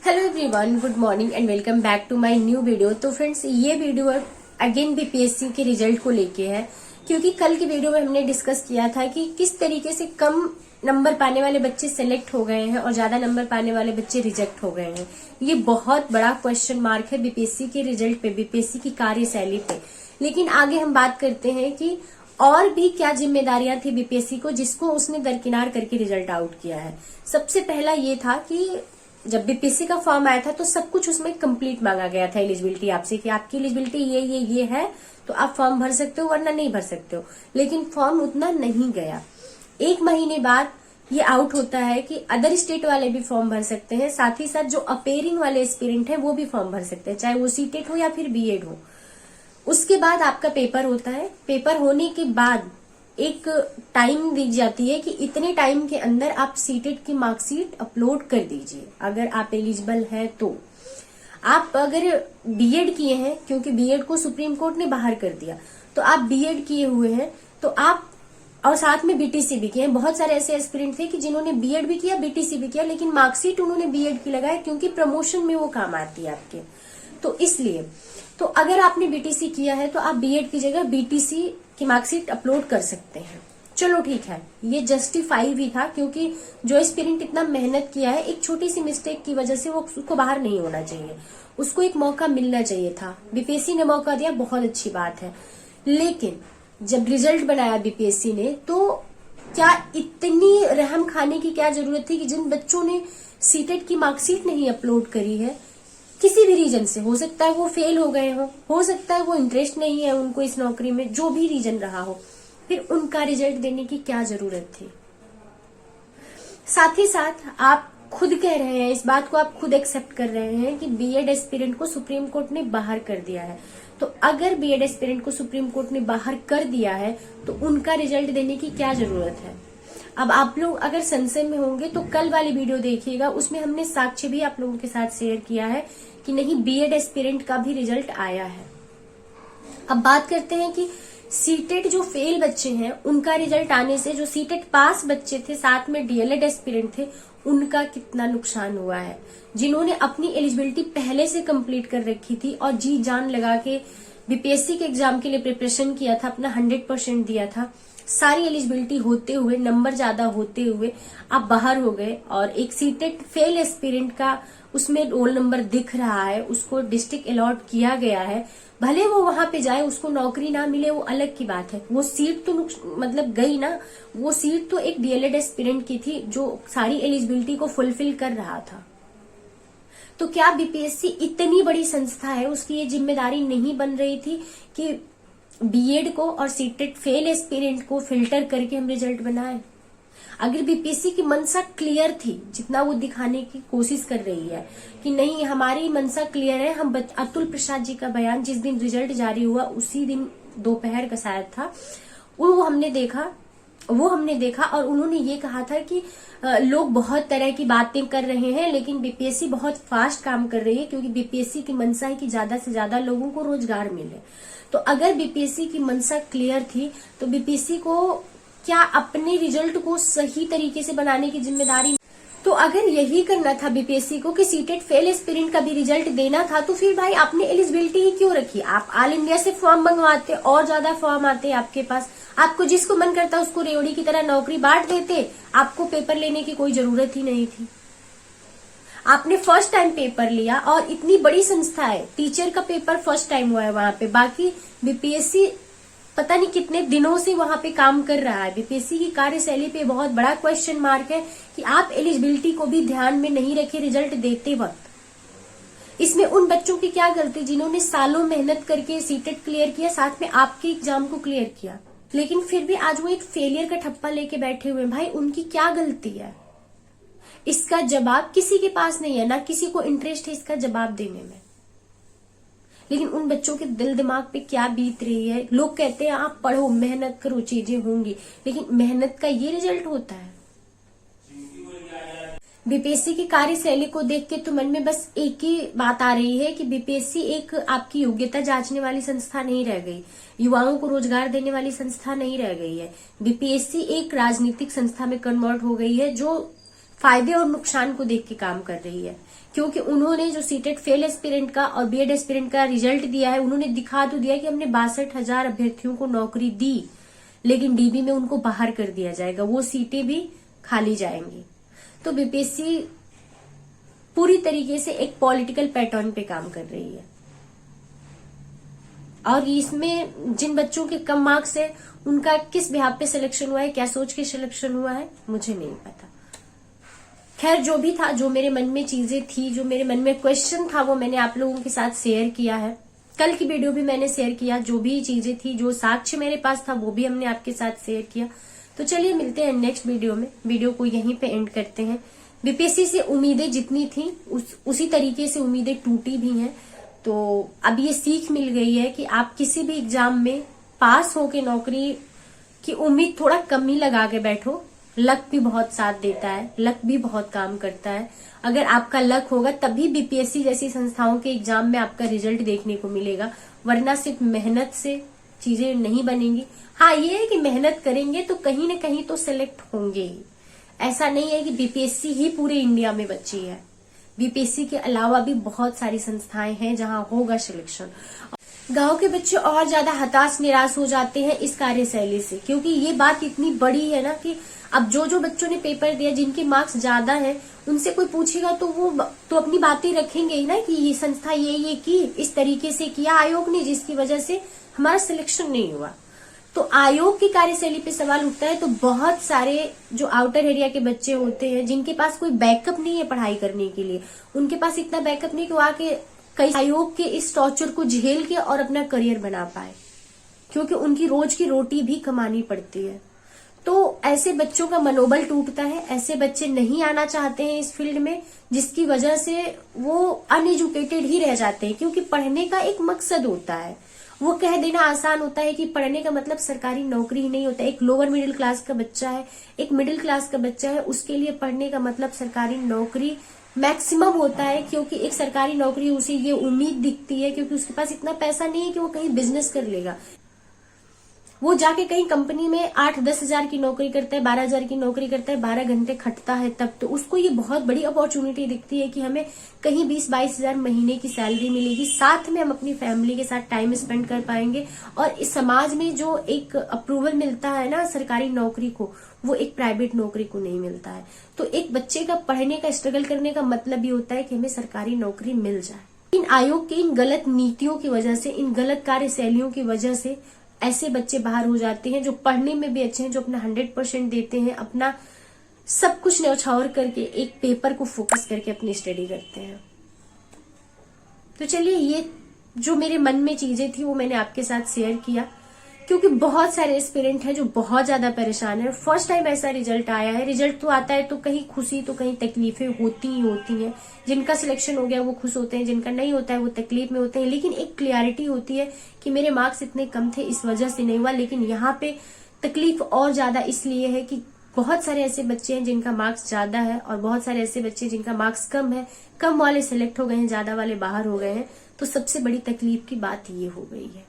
Hello everyone, good morning and welcome back to my new video. तो friends, ये video again BPSC के result को लेके है, क्योंकि कल की वीडियो में हमने डिस्कस किया था कि किस तरीके से कम नंबर पाने वाले बच्चे सेलेक्ट हो गए हैं और ज्यादा नंबर पाने वाले बच्चे रिजेक्ट हो गए हैं। ये बहुत बड़ा क्वेश्चन मार्क है बीपीएससी के रिजल्ट पे, बीपीएससी की कार्यशैली पे। लेकिन आगे हम बात करते हैं कि और भी क्या जिम्मेदारियां थी बीपीएससी को जिसको उसने दरकिनार करके रिजल्ट आउट किया है। सबसे पहला ये था कि जब बीपीएससी का फॉर्म आया था तो सब कुछ उसमें कंप्लीट मांगा गया था एलिजिबिलिटी आपसे, कि आपकी एलिजिबिलिटी ये है तो आप फॉर्म भर सकते हो वरना नहीं भर सकते हो। लेकिन फॉर्म उतना नहीं गया। एक महीने बाद ये आउट होता है कि अदर स्टेट वाले भी फॉर्म भर सकते हैं, साथ ही साथ जो अपेयरिंग वाले एस्पिरेंट है वो भी फॉर्म भर सकते हैं, चाहे वो सीटेट हो या फिर बीएड हो। उसके बाद आपका पेपर होता है। पेपर होने के बाद एक टाइम दी जाती है कि इतने टाइम के अंदर आप सीटेट की मार्कशीट अपलोड कर दीजिए अगर आप एलिजिबल हैं तो। आप अगर बीएड किए हैं, क्योंकि बीएड को सुप्रीम कोर्ट ने बाहर कर दिया, तो आप बीएड किए हुए हैं तो आप, और साथ में बीटीसी भी किए हैं। बहुत सारे ऐसे एस्पिरेंट थे कि जिन्होंने बीएड भी किया, बीटीसी भी किया, लेकिन मार्कशीट उन्होंने बीएड की लगाया क्योंकि प्रमोशन में वो काम आती है आपके। तो इसलिए तो अगर आपने बीटीसी किया है तो आप बीएड की जगह बीटीसी की मार्कशीट अपलोड कर सकते हैं। चलो ठीक है, ये जस्टिफाई भी था, क्योंकि जो एस्पिरेंट इतना मेहनत किया है, एक छोटी सी मिस्टेक की वजह से वो उसको बाहर नहीं होना चाहिए, उसको एक मौका मिलना चाहिए था। बीपीएससी ने मौका दिया, बहुत अच्छी बात है। लेकिन जब रिजल्ट बनाया बीपीएससी ने, तो क्या इतनी रहम खाने की क्या जरूरत थी कि जिन बच्चों ने सीटेट की मार्कशीट नहीं अपलोड करी है, किसी भी रीजन से, हो सकता है वो फेल हो गए हो सकता है वो इंटरेस्ट नहीं है उनको इस नौकरी में, जो भी रीजन रहा हो, फिर उनका रिजल्ट देने की क्या जरूरत थी। साथ ही साथ आप खुद कह रहे हैं, इस बात को आप खुद एक्सेप्ट कर रहे हैं कि बीएड एस्पिरेंट को सुप्रीम कोर्ट ने बाहर कर दिया है। तो अगर बीएड एस्पिरेंट को सुप्रीम कोर्ट ने बाहर कर दिया है तो उनका रिजल्ट देने की क्या जरूरत है। अब आप लोग अगर संशय में होंगे तो कल वाली वीडियो देखिएगा, उसमें हमने साक्ष्य भी आप लोगों के साथ शेयर किया है कि नहीं, बीएड एस्पिरेंट का भी रिजल्ट आया है। अब बात करते हैं कि सीटेट जो फेल बच्चे हैं उनका रिजल्ट आने से जो सीटेट पास बच्चे थे, साथ में डीएलएड एस्पिरेंट थे, उनका कितना नुकसान हुआ है। जिन्होंने अपनी एलिजिबिलिटी पहले से कंप्लीट कर रखी थी और जी जान लगा के बीपीएससी के एग्जाम के लिए प्रिपरेशन किया था, अपना 100% दिया था, सारी एलिजिबिलिटी होते हुए, नंबर ज्यादा होते हुए आप बाहर हो गए, और एक सीटेट फेल एस्पिरेंट का उसमें रोल नंबर दिख रहा है, उसको डिस्ट्रिक्ट अलॉट किया गया है, भले वो वहां पे जाए, उसको नौकरी ना मिले वो अलग की बात है, वो सीट तो मतलब गई ना। वो सीट तो एक डीएलएड एस्पिरेंट की थी जो सारी एलिजिबिलिटी को फुलफिल कर रहा था। तो क्या बीपीएससी इतनी बड़ी संस्था है, उसकी ये जिम्मेदारी नहीं बन रही थी कि बीएड को और सीटेट फेल एस्पिरेंट को फिल्टर करके हम रिजल्ट बनाए। अगर बीपीएससी की मंशा क्लियर थी, जितना वो दिखाने की कोशिश कर रही है कि नहीं हमारी मंशा क्लियर है, हम अतुल प्रसाद जी का बयान जिस दिन रिजल्ट जारी हुआ उसी दिन दोपहर का शायद था, वो हमने देखा और उन्होंने ये कहा था कि लोग बहुत तरह की बातें कर रहे हैं लेकिन बीपीएससी बहुत फास्ट काम कर रही है, क्योंकि बीपीएससी की मंशा है कि ज्यादा से ज्यादा लोगों को रोजगार मिले। तो अगर बीपीएससी की मंशा क्लियर थी तो बीपीएससी को क्या अपने रिजल्ट को सही तरीके से बनाने की जिम्मेदारी, तो अगर यही करना था बीपीएससी को कि सीटेट फेल एस्पिरेंट का भी रिजल्ट देना था, तो फिर भाई आपने एलिजिबिलिटी ही क्यों रखी। आप ऑल इंडिया से फॉर्म मंगवाते, और ज्यादा फॉर्म आते आपके पास, आपको जिसको मन करता उसको रेवड़ी की तरह नौकरी बांट देते, आपको पेपर लेने की कोई जरूरत ही नहीं थी। आपने फर्स्ट टाइम पेपर लिया, और इतनी बड़ी संस्था है, टीचर का पेपर फर्स्ट टाइम हुआ है वहां पे, बाकी बीपीएससी पता नहीं कितने दिनों से वहां पे काम कर रहा है। बीपीएससी की कार्यशैली पे बहुत बड़ा क्वेश्चन मार्क है कि आप एलिजिबिलिटी को भी ध्यान में नहीं रखे रिजल्ट देते वक्त। इसमें उन बच्चों की क्या गलती जिन्होंने सालों मेहनत करके सीटेट क्लियर किया, साथ में आपके एग्जाम को क्लियर किया, लेकिन फिर भी आज वो एक फेलियर का ठप्पा लेके बैठे हुए। भाई उनकी क्या गलती है, इसका जवाब किसी के पास नहीं है, ना किसी को इंटरेस्ट है इसका जवाब देने में। लेकिन उन बच्चों के दिल दिमाग पे क्या बीत रही है। लोग कहते हैं आप पढ़ो, मेहनत करो, चीजें होंगी, लेकिन मेहनत का ये रिजल्ट होता है। बीपीएससी की कार्यशैली को देख के तो मन में बस एक ही बात आ रही है कि बीपीएससी एक आपकी योग्यता जांचने वाली संस्था नहीं रह गई, युवाओं को रोजगार देने वाली संस्था नहीं रह गई है। बीपीएससी एक राजनीतिक संस्था में कन्वर्ट हो गई है जो फायदे और नुकसान को देख के काम कर रही है क्योंकि उन्होंने जो सीटेट फेल एस्पिरेंट का और बीएड एस्पिरेंट का रिजल्ट दिया है, उन्होंने दिखा तो दिया कि हमने 62,000 अभ्यर्थियों को नौकरी दी, लेकिन डीबी में उनको बाहर कर दिया जाएगा, वो सीटें भी खाली जाएंगी। तो बीपीएससी पूरी तरीके से एक पॉलिटिकल पैटर्न पे काम कर रही है, और इसमें जिन बच्चों के कम मार्क्स है उनका किस बिहाफ पे सिलेक्शन हुआ है, क्या सोच के सिलेक्शन हुआ है, मुझे नहीं पता। खैर, जो भी था, जो मेरे मन में चीजें थी, जो मेरे मन में क्वेश्चन था, वो मैंने आप लोगों के साथ शेयर किया है। कल की वीडियो भी मैंने शेयर किया, जो भी चीजें थी, जो साक्ष्य मेरे पास था, वो भी हमने आपके साथ शेयर किया। तो चलिए मिलते हैं नेक्स्ट वीडियो में। वीडियो को यहीं पे एंड करते हैं। बीपीएससी से उम्मीदें जितनी थी उसी तरीके से उम्मीदें टूटी भी हैं। तो अब ये सीख मिल गई है कि आप किसी भी एग्जाम में पास होके नौकरी की उम्मीद थोड़ा कम ही लगा के बैठो। लक भी बहुत साथ देता है, लक भी बहुत काम करता है। अगर आपका लक होगा तभी बीपीएससी जैसी संस्थाओं के एग्जाम में आपका रिजल्ट देखने को मिलेगा, वरना सिर्फ मेहनत से चीजें नहीं बनेंगी। हाँ, ये है कि मेहनत करेंगे तो कहीं न कहीं तो सिलेक्ट होंगे ही। ऐसा नहीं है कि बीपीएससी ही पूरे इंडिया में बची है, बीपीएससी के अलावा भी बहुत सारी संस्थाएं हैं जहां होगा सिलेक्शन। गांव के बच्चे और ज्यादा हताश निराश हो जाते हैं इस कार्यशैली से, क्योंकि ये बात इतनी बड़ी है ना कि अब जो बच्चों ने पेपर दिया, जिनके मार्क्स ज्यादा हैं, उनसे कोई पूछेगा तो वो तो अपनी बातें रखेंगे ही ना कि ये संस्था ये की, इस तरीके से किया आयोग ने, जिसकी वजह से हमारा सिलेक्शन नहीं हुआ। तो आयोग की कार्यशैली पे सवाल उठता है। तो बहुत सारे जो आउटर एरिया के बच्चे होते हैं, जिनके पास कोई बैकअप नहीं है पढ़ाई करने के लिए, उनके पास इतना बैकअप नहीं कि वो आके कई आयोग के इस टॉर्चर को झेल के और अपना करियर बना पाए, क्योंकि उनकी रोज की रोटी भी कमानी पड़ती है। तो ऐसे बच्चों का मनोबल टूटता है, ऐसे बच्चे नहीं आना चाहते हैं इस फील्ड में, जिसकी वजह से वो अनएजुकेटेड ही रह जाते हैं। क्योंकि पढ़ने का एक मकसद होता है, वो कह देना आसान होता है कि पढ़ने का मतलब सरकारी नौकरी ही नहीं होता। एक लोअर मिडिल क्लास का बच्चा है, एक मिडिल क्लास का बच्चा है, उसके लिए पढ़ने का मतलब सरकारी नौकरी मैक्सिमम होता है। क्योंकि एक सरकारी नौकरी उसे ये उम्मीद दिखती है, क्योंकि उसके पास इतना पैसा नहीं है कि वो कहीं बिजनेस कर लेगा। वो जाके कहीं कंपनी में 8-10 हजार की नौकरी करता है, 12 हजार की नौकरी करता है, 12 घंटे खटता है, तब तो उसको ये बहुत बड़ी अपॉर्चुनिटी दिखती है कि हमें कहीं 20-22 हजार महीने की सैलरी मिलेगी, साथ में हम अपनी फैमिली के साथ टाइम स्पेंड कर पाएंगे। और इस समाज में जो एक अप्रूवल मिलता है ना सरकारी नौकरी को, वो एक प्राइवेट नौकरी को नहीं मिलता है। तो एक बच्चे का पढ़ने का, स्ट्रगल करने का मतलब ये होता है कि हमें सरकारी नौकरी मिल जाए। इन आयोग की इन गलत नीतियों की वजह से, इन गलत कार्यशैलियों की वजह से ऐसे बच्चे बाहर हो जाते हैं जो पढ़ने में भी अच्छे हैं, जो अपना 100% देते हैं, अपना सब कुछ न्यौछावर करके एक पेपर को फोकस करके अपनी स्टडी करते हैं। तो चलिए, ये जो मेरे मन में चीजें थी वो मैंने आपके साथ शेयर किया, क्योंकि बहुत सारे एस्पिरेंट हैं जो बहुत ज्यादा परेशान है। फर्स्ट टाइम ऐसा रिजल्ट आया है। रिजल्ट तो आता है तो कहीं खुशी तो कहीं तकलीफें होती ही होती हैं। जिनका सिलेक्शन हो गया वो खुश होते हैं, जिनका नहीं होता है वो तकलीफ में होते हैं। लेकिन एक क्लियरिटी होती है कि मेरे मार्क्स इतने कम थे, इस वजह से नहीं हुआ। लेकिन यहाँ पे तकलीफ और ज्यादा इसलिए है कि बहुत सारे ऐसे बच्चे हैं जिनका मार्क्स ज्यादा है, और बहुत सारे ऐसे बच्चे जिनका मार्क्स कम है। कम वाले सिलेक्ट हो गए हैं, ज्यादा वाले बाहर हो गए हैं। तो सबसे बड़ी तकलीफ की बात ये हो गई है।